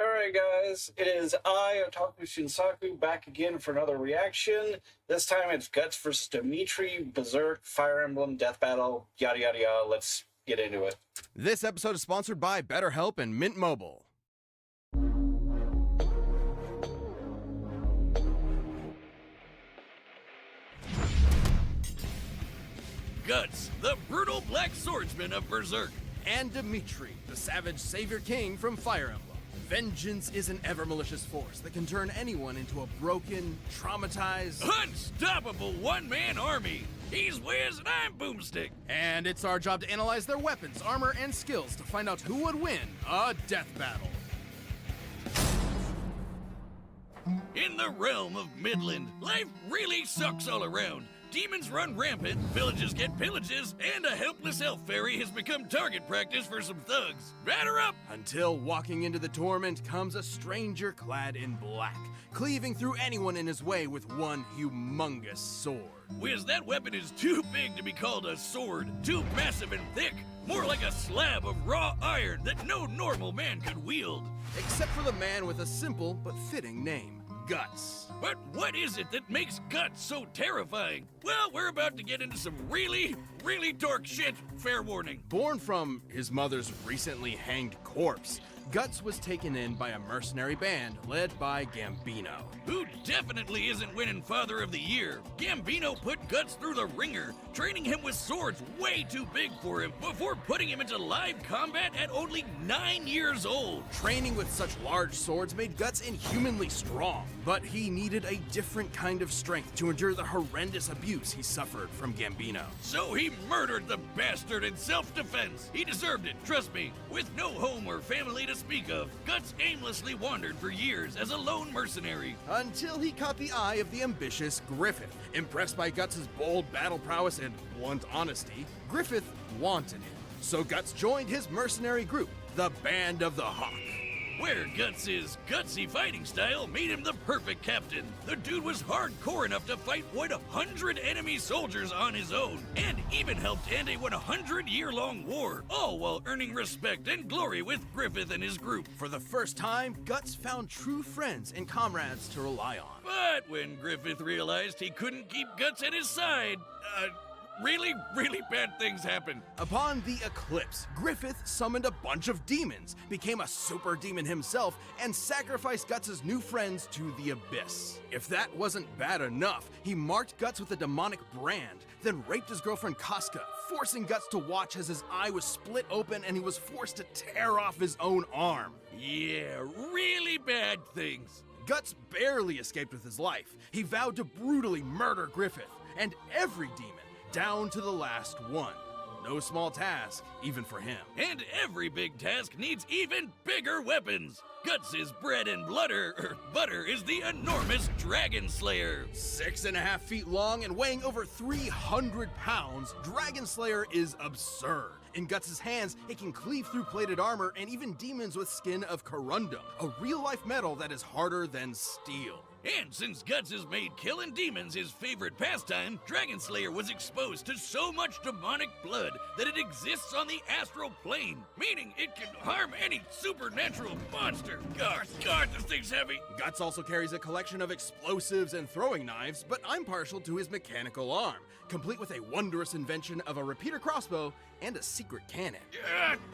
Alright guys, it is I, Otakushinsaku, back again for another reaction. This time it's Guts vs. Dimitri, Berserk, Fire Emblem, Death Battle, yada yada yada. Let's get into it. This episode is sponsored by BetterHelp and Mint Mobile. Guts, the brutal black swordsman of Berserk. And Dimitri, the savage savior king from Fire Emblem. Vengeance is an ever-malicious force that can turn anyone into a broken, traumatized... unstoppable one-man army. He's Wiz and I'm Boomstick. And it's our job to analyze their weapons, armor, and skills to find out who would win a death battle. In the realm of Midland, life really sucks all around. Demons run rampant, villages get pillages, and a helpless elf fairy has become target practice for some thugs. Batter up! Until walking into the torment comes a stranger clad in black, cleaving through anyone in his way with one humongous sword. Wiz, that weapon is too big to be called a sword, too massive and thick, more like a slab of raw iron that no normal man could wield. Except for the man with a simple but fitting name. Guts. But what is it that makes Guts so terrifying? Well, we're about to get into some really dark shit, fair warning. Born from his mother's recently hanged corpse, Guts was taken in by a mercenary band led by Gambino. Who definitely isn't winning Father of the Year. Gambino put Guts through the ringer, training him with swords way too big for him before putting him into live combat at only 9 years old. Training with such large swords made Guts inhumanly strong, but he needed a different kind of strength to endure the horrendous abuse he suffered from Gambino. So he murdered the bastard in self-defense. He deserved it, trust me. With no home or family to speak of, Guts aimlessly wandered for years as a lone mercenary. Until he caught the eye of the ambitious Griffith. Impressed by Guts' bold battle prowess and blunt honesty, Griffith wanted him. So Guts joined his mercenary group, the Band of the Hawk. Where Guts' gutsy fighting style made him the perfect captain. The dude was hardcore enough to fight 100 enemy soldiers on his own, and even helped end a 100-year-long war, all while earning respect and glory with Griffith and his group. For the first time, Guts found true friends and comrades to rely on. But when Griffith realized he couldn't keep Guts at his side, really bad things happened. Upon the eclipse, Griffith summoned a bunch of demons, became a super demon himself, and sacrificed Guts' new friends to the abyss. If that wasn't bad enough, he marked Guts with a demonic brand, then raped his girlfriend Casca, forcing Guts to watch as his eye was split open and he was forced to tear off his own arm. Yeah, really bad things. Guts barely escaped with his life. He vowed to brutally murder Griffith, and every demon, down to the last one. No small task, even for him. And every big task needs even bigger weapons. Guts' bread and butter is the enormous Dragon Slayer. 6.5 feet long and weighing over 300 pounds, Dragon Slayer is absurd. In Guts' hands, it can cleave through plated armor and even demons with skin of corundum, a real-life metal that is harder than steel. And since Guts has made killing demons his favorite pastime, Dragon Slayer was exposed to so much demonic blood that it exists on the astral plane, meaning it can harm any supernatural monster. God, this thing's heavy. Guts also carries a collection of explosives and throwing knives, but I'm partial to his mechanical arm, complete with a wondrous invention of a repeater crossbow and a secret cannon.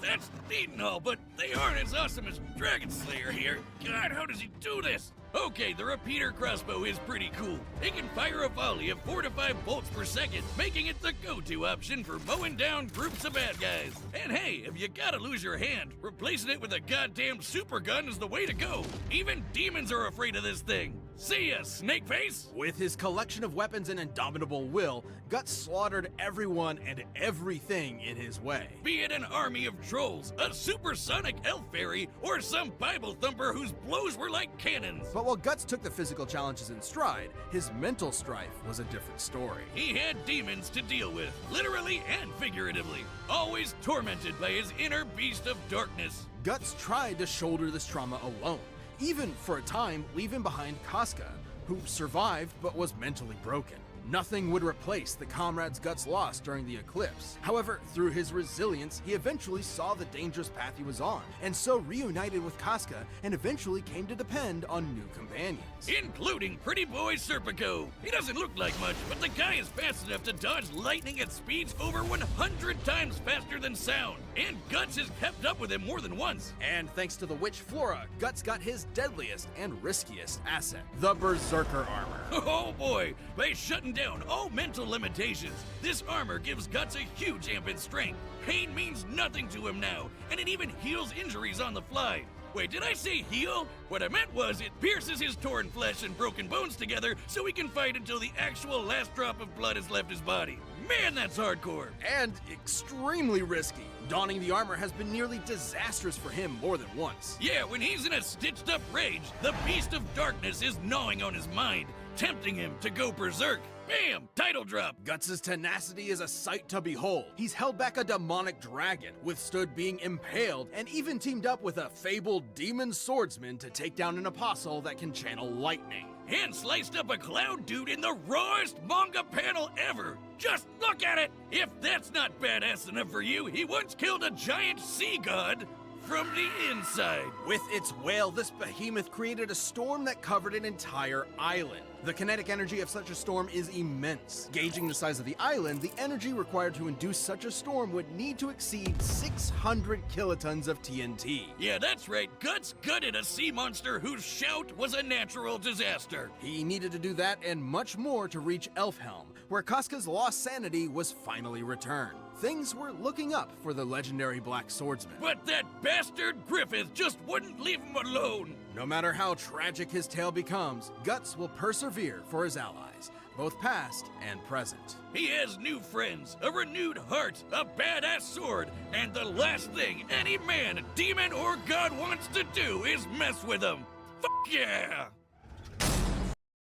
That's neat and all, but they aren't as awesome as Dragon Slayer here. God, how does he do this? Okay, the repeater crossbow is pretty cool. It can fire a volley of 4 to 5 bolts per second, making it the go-to option for mowing down groups of bad guys. And hey, if you gotta lose your hand, replacing it with a goddamn super gun is the way to go. Even demons are afraid of this thing. See ya, Snakeface! With his collection of weapons and indomitable will, Guts slaughtered everyone and everything in his way. Be it an army of trolls, a supersonic elf fairy, or some Bible thumper whose blows were like cannons. But while Guts took the physical challenges in stride, his mental strife was a different story. He had demons to deal with, literally and figuratively, always tormented by his inner beast of darkness. Guts tried to shoulder this trauma alone, even for a time leaving behind Casca, who survived but was mentally broken. Nothing would replace the comrades Guts lost during the eclipse. However, through his resilience, he eventually saw the dangerous path he was on, and so reunited with Casca and eventually came to depend on new companions. Including pretty boy Serpico. He doesn't look like much, but the guy is fast enough to dodge lightning at speeds over 100 times faster than sound. And Guts has kept up with him more than once. And thanks to the witch Flora, Guts got his deadliest and riskiest asset, the Berserker armor. Oh boy, by shutting down all mental limitations, this armor gives Guts a huge amp in strength. Pain means nothing to him now, and it even heals injuries on the fly. Wait, did I say heal? What I meant was it pierces his torn flesh and broken bones together so he can fight until the actual last drop of blood has left his body. Man, that's hardcore. And extremely risky. Donning the armor has been nearly disastrous for him more than once. Yeah, when he's in a stitched up rage, the beast of darkness is gnawing on his mind, tempting him to go berserk. Bam! Title drop! Guts' tenacity is a sight to behold. He's held back a demonic dragon, withstood being impaled, and even teamed up with a fabled demon swordsman to take down an apostle that can channel lightning. And sliced up a cloud dude in the rawest manga panel ever. Just look at it! If that's not badass enough for you, he once killed a giant sea god from the inside. With its whale, this behemoth created a storm that covered an entire island. The kinetic energy of such a storm is immense. Gauging the size of the island, the energy required to induce such a storm would need to exceed 600 kilotons of TNT. Yeah, that's right. Guts gutted a sea monster whose shout was a natural disaster. He needed to do that and much more to reach Elfhelm, where Casca's lost sanity was finally returned. Things were looking up for the legendary Black Swordsman. But that bastard Griffith just wouldn't leave him alone. No matter how tragic his tale becomes, Guts will persevere for his allies, both past and present. He has new friends, a renewed heart, a badass sword, and the last thing any man, demon, or god wants to do is mess with him. Fuck yeah!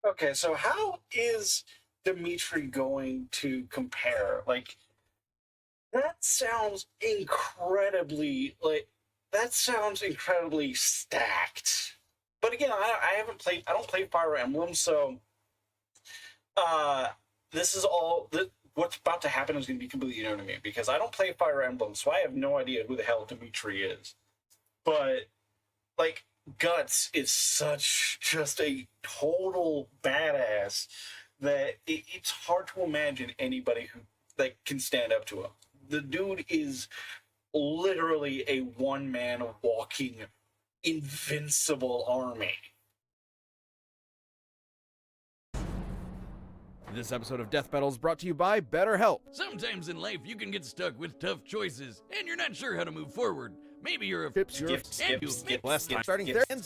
Okay, so how is Dimitri going to compare? Like, that sounds incredibly stacked. But again, I don't play Fire Emblem, so this is all what's about to happen is going to be completely new to me because I don't play Fire Emblem, so I have no idea who the hell Dimitri is. But like, Guts is just a total badass that it's hard to imagine anybody who can stand up to him. The dude is literally a one-man walking invincible army. This episode of Death Battle is brought to you by BetterHelp. Sometimes in life you can get stuck with tough choices, and you're not sure how to move forward. Maybe you're a Skip, less time starting there and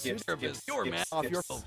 your man off your phone.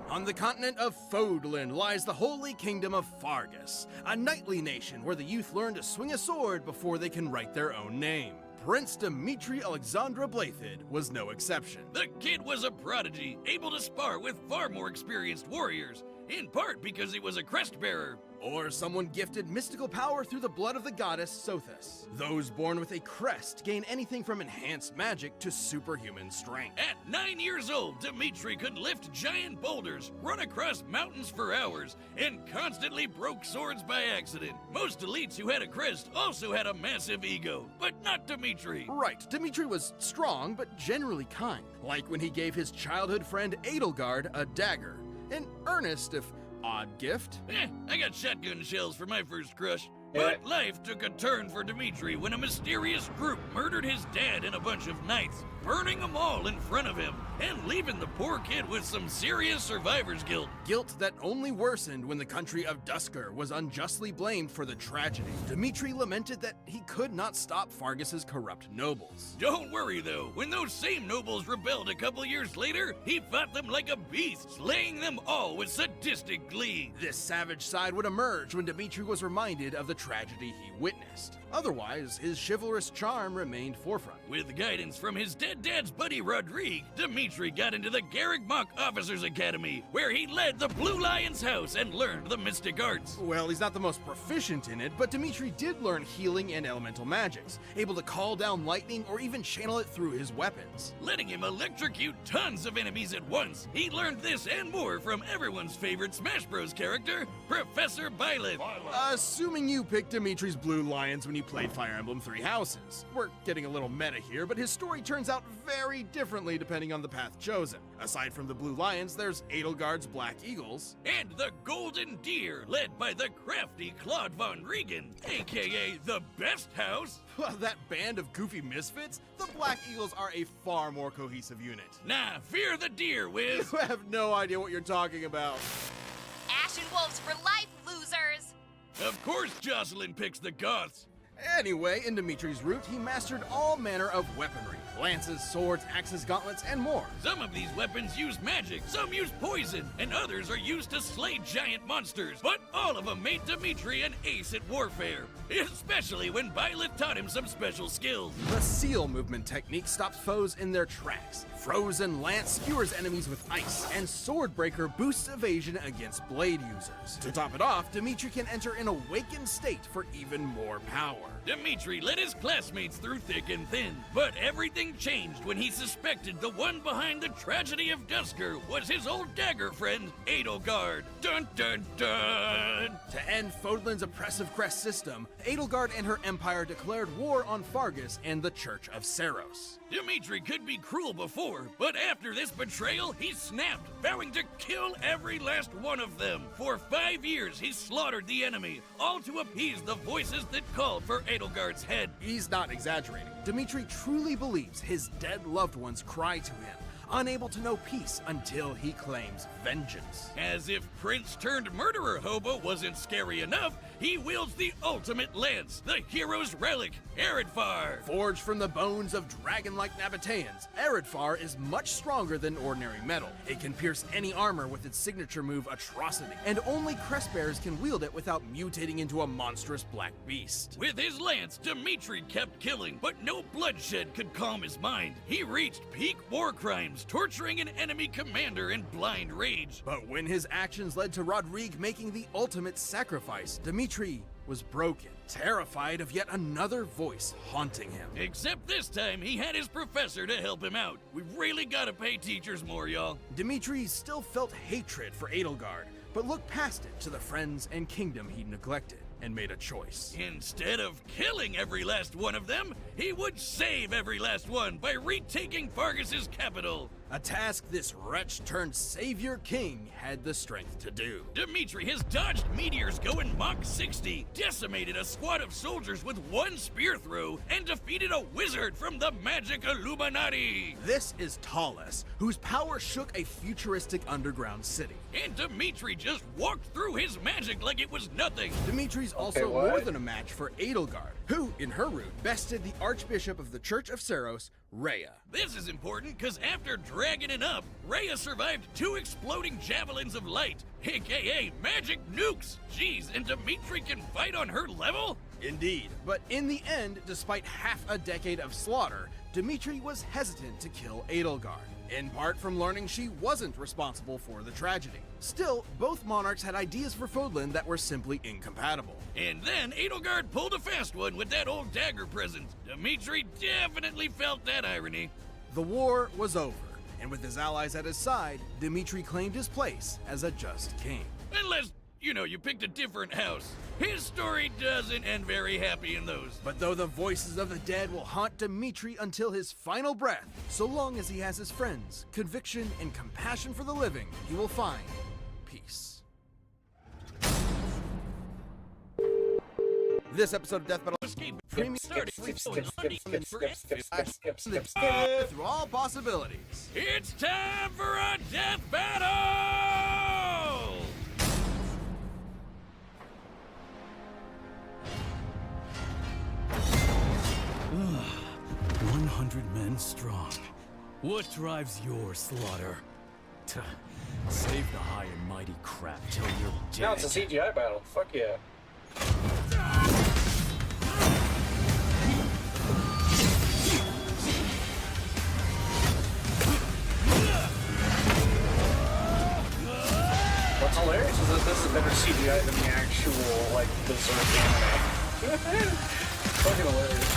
On the continent of Fodlan lies the holy kingdom of Fargus, a knightly nation where the youth learn to swing a sword before they can write their own name. Prince Dimitri Alexandra Blathid was no exception. The kid was a prodigy, able to spar with far more experienced warriors, in part because he was a crest bearer. Or someone gifted mystical power through the blood of the goddess Sothis. Those born with a crest gain anything from enhanced magic to superhuman strength. At 9 years old, Dimitri could lift giant boulders, run across mountains for hours, and constantly broke swords by accident. Most elites who had a crest also had a massive ego, but not Dimitri. Right, Dimitri was strong, but generally kind. Like when he gave his childhood friend Edelgard a dagger. An earnest, if odd gift. I got shotgun shells for my first crush. But life took a turn for Dimitri when a mysterious group murdered his dad and a bunch of knights, burning them all in front of him, and leaving the poor kid with some serious survivor's guilt. Guilt that only worsened when the country of Dusker was unjustly blamed for the tragedy. Dimitri lamented that he could not stop Fargus's corrupt nobles. Don't worry though, when those same nobles rebelled a couple years later, he fought them like a beast, slaying them all with sadistic glee. This savage side would emerge when Dimitri was reminded of the tragedy he witnessed. Otherwise, his chivalrous charm remained forefront. With guidance from his dead dad's buddy Rodrigue, Dimitri got into the Garrick-Mach Officers Academy, where he led the Blue Lion's house and learned the mystic arts. Well, he's not the most proficient in it, but Dimitri did learn healing and elemental magics, able to call down lightning or even channel it through his weapons. Letting him electrocute tons of enemies at once. He learned this and more from everyone's favorite Smash Bros. Character, Professor Byleth. Assuming you picked Dimitri's Blue Lions when you played Fire Emblem Three Houses. We're getting a little meta here, but his story turns out very differently depending on the path chosen. Aside from the Blue Lions, there's Edelgard's Black Eagles. And the Golden Deer, led by the crafty Claude Von Regen, aka the Best House. That band of goofy misfits? The Black Eagles are a far more cohesive unit. Nah, fear the deer, Wiz. I have no idea what you're talking about. Ashen Wolves for life, losers! Of course Jocelyn picks the Goths. Anyway, in Dimitri's route, he mastered all manner of weaponry. Lances, swords, axes, gauntlets, and more. Some of these weapons use magic, some use poison, and others are used to slay giant monsters. But all of them made Dimitri an ace at warfare, especially when Byleth taught him some special skills. The seal movement technique stops foes in their tracks. Frozen Lance skewers enemies with ice, and Swordbreaker boosts evasion against blade users. To top it off, Dimitri can enter an awakened state for even more power. Dimitri led his classmates through thick and thin, but everything changed when he suspected the one behind the tragedy of Duskur was his old dagger friend, Edelgard. Dun dun dun! To end Fodlan's oppressive crest system, Edelgard and her empire declared war on Fargus and the Church of Seros. Dimitri could be cruel before, but after this betrayal, he snapped, vowing to kill every last one of them. For 5 years, he slaughtered the enemy, all to appease the voices that called for Edelgard's head. He's not exaggerating. Dimitri truly believes his dead loved ones cry to him, unable to know peace until he claims vengeance. As if prince-turned-murderer hobo wasn't scary enough, he wields the ultimate lance, the hero's relic, Eredfar. Forged from the bones of dragon-like Nabateans, Eredfar is much stronger than ordinary metal. It can pierce any armor with its signature move Atrocity, and only crestbearers can wield it without mutating into a monstrous black beast. With his lance, Dimitri kept killing, but no bloodshed could calm his mind. He reached peak war crimes, torturing an enemy commander in blind rage. But when his actions led to Rodrigue making the ultimate sacrifice, Dimitri was broken, terrified of yet another voice haunting him. Except this time, he had his professor to help him out. We've really gotta pay teachers more, y'all. Dimitri still felt hatred for Edelgard, but looked past it to the friends and kingdom he'd neglected and made a choice. Instead of killing every last one of them, he would save every last one by retaking Fargus's capital. A task this wretch-turned-savior king had the strength to do. Dimitri has dodged meteors going Mach 60, decimated a squad of soldiers with one spear throw, and defeated a wizard from the magic Illuminati. This is Talus, whose power shook a futuristic underground city. And Dimitri just walked through his magic like it was nothing. Dimitri's also what? more than a match for Edelgard, who, in her route, bested the Archbishop of the Church of Seros, Rhea. This is important because after dragging it up, Rhea survived 2 exploding javelins of light, aka magic nukes. Jeez, and Dimitri can fight on her level? Indeed, but in the end, despite half a decade of slaughter, Dimitri was hesitant to kill Edelgard, in part from learning she wasn't responsible for the tragedy. Still, both monarchs had ideas for Fodlan that were simply incompatible. And then Edelgard pulled a fast one with that old dagger present. Dimitri definitely felt that irony. The war was over, and with his allies at his side, Dimitri claimed his place as a just king. Unless, you picked a different house. His story doesn't end very happy in those. But though the voices of the dead will haunt Dimitri until his final breath, so long as he has his friends, conviction, and compassion for the living, he will find peace. This episode of Death Battle Escape Premium started through all possibilities. It's time for a death battle! 100 men strong. What drives your slaughter? Save the high and mighty crap till you're dead. Now it's a CGI battle. Fuck yeah. What's hilarious is that this is better CGI than the actual, like, Berserk anime. Fucking hilarious.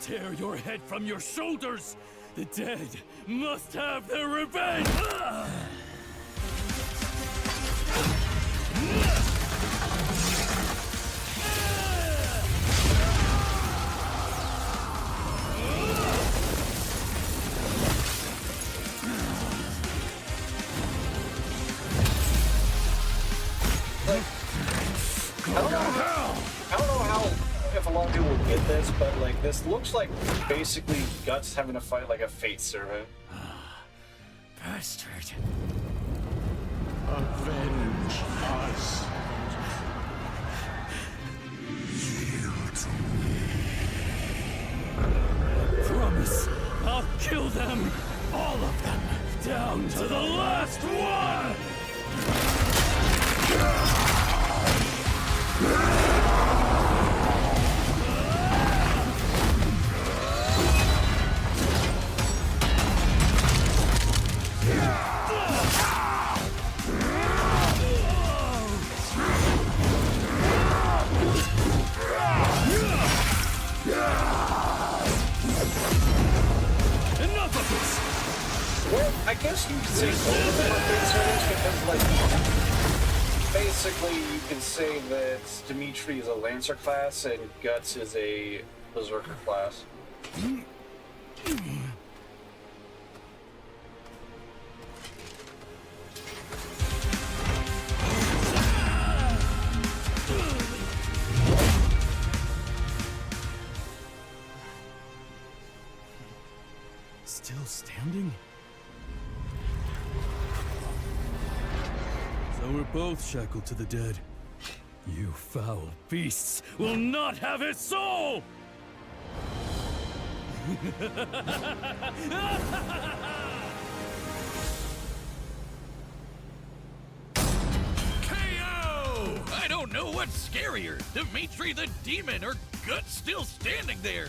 Tear your head from your shoulders! The dead must have their revenge! I don't know how if a lot of people will get this, but like this looks like basically Guts having to fight like a fate servant. Bastard. Avenge us. Promise, I'll kill them! All of them! Down to the last one! Enough of this! Well, I guess you could say both of them are fate servants because, like, basically you can say that Dimitri is a Lancer class and Guts is a Berserker class. Still standing? So we're both shackled to the dead. You foul beasts will not have his soul! KO! I don't know what's scarier, Dimitri the Demon or Guts still standing there.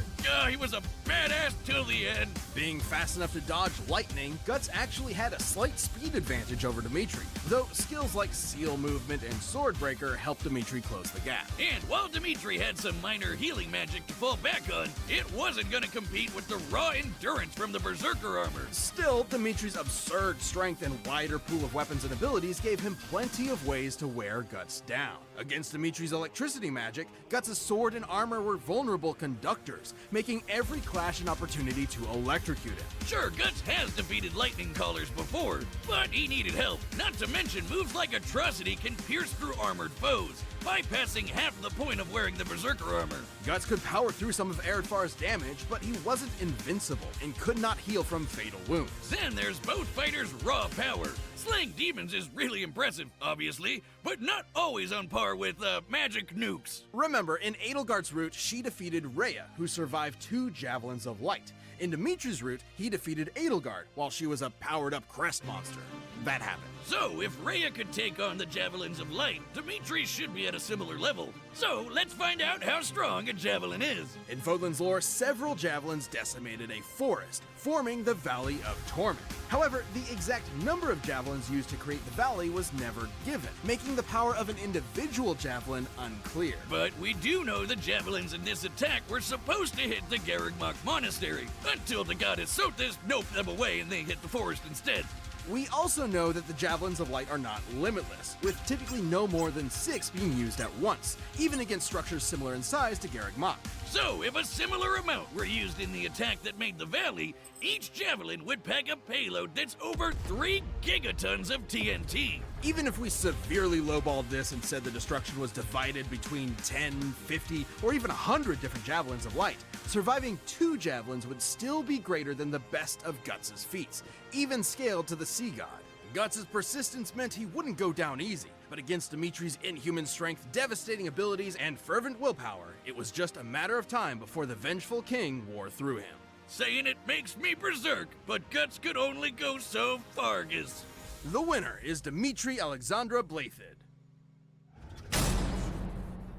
He was a badass till the end. Being fast enough to dodge lightning, Guts actually had a slight speed advantage over Dimitri, though skills like seal movement and sword breaker helped Dimitri close the gap. And while Dimitri had some minor healing magic to fall back on, it wasn't gonna compete with the raw endurance from the Berserker armor. Still, Dimitri's absurd strength and wider pool of weapons and abilities gave him plenty of ways to wear Guts down. Against Dimitri's electricity magic, Guts' sword and armor were vulnerable conductors, making every clash an opportunity to electrocute him. Sure, Guts has defeated lightning callers before, but he needed help. Not to mention moves like Atrocity can pierce through armored foes, bypassing half the point of wearing the Berserker armor. Guts could power through some of Erdfar's damage, but he wasn't invincible and could not heal from fatal wounds. Then there's both fighters' raw power. Slaying demons is really impressive, obviously, but not always on par with magic nukes. Remember, in Edelgard's route, she defeated Rhea, who survived 2 Javelins of Light. In Dimitri's route, he defeated Edelgard, while she was a powered-up crest monster. That happened. So, if Rhea could take on the Javelins of Light, Dimitri should be at a similar level. So, let's find out how strong a Javelin is. In Fodlan's lore, several Javelins decimated a forest, forming the Valley of Torment. However, the exact number of Javelins used to create the valley was never given, making the power of an individual Javelin unclear. But we do know the Javelins in this attack were supposed to hit the Garrigmach Monastery, until the goddess Sothis noped them away and they hit the forest instead. We also know that the Javelins of Light are not limitless, with typically no more than 6 being used at once, even against structures similar in size to Garrigmach. So, if a similar amount were used in the attack that made the valley, each Javelin would pack a payload that's over 3 gigatons of TNT. Even if we severely lowballed this and said the destruction was divided between 10, 50, or even 100 different javelins of light, surviving 2 javelins would still be greater than the best of Guts' feats, even scaled to the sea god. Guts' persistence meant he wouldn't go down easy, but against Dimitri's inhuman strength, devastating abilities, and fervent willpower, it was just a matter of time before the vengeful king wore through him. Saying it makes me berserk, but Guts could only go so fargus. The winner is Dimitri Alexandra Blathid.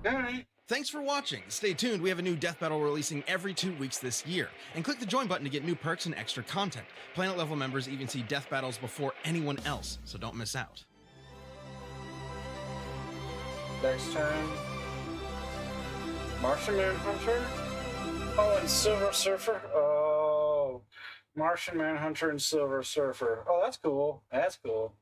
Alright. Thanks for watching. Stay tuned, we have a new death battle releasing every 2 weeks this year. And click the join button to get new perks and extra content. Planet level members even see death battles before anyone else, so don't miss out. Next time. Martian Manhunter? Oh, and Silver Surfer? Oh. Martian Manhunter and Silver Surfer. Oh, that's cool. That's cool.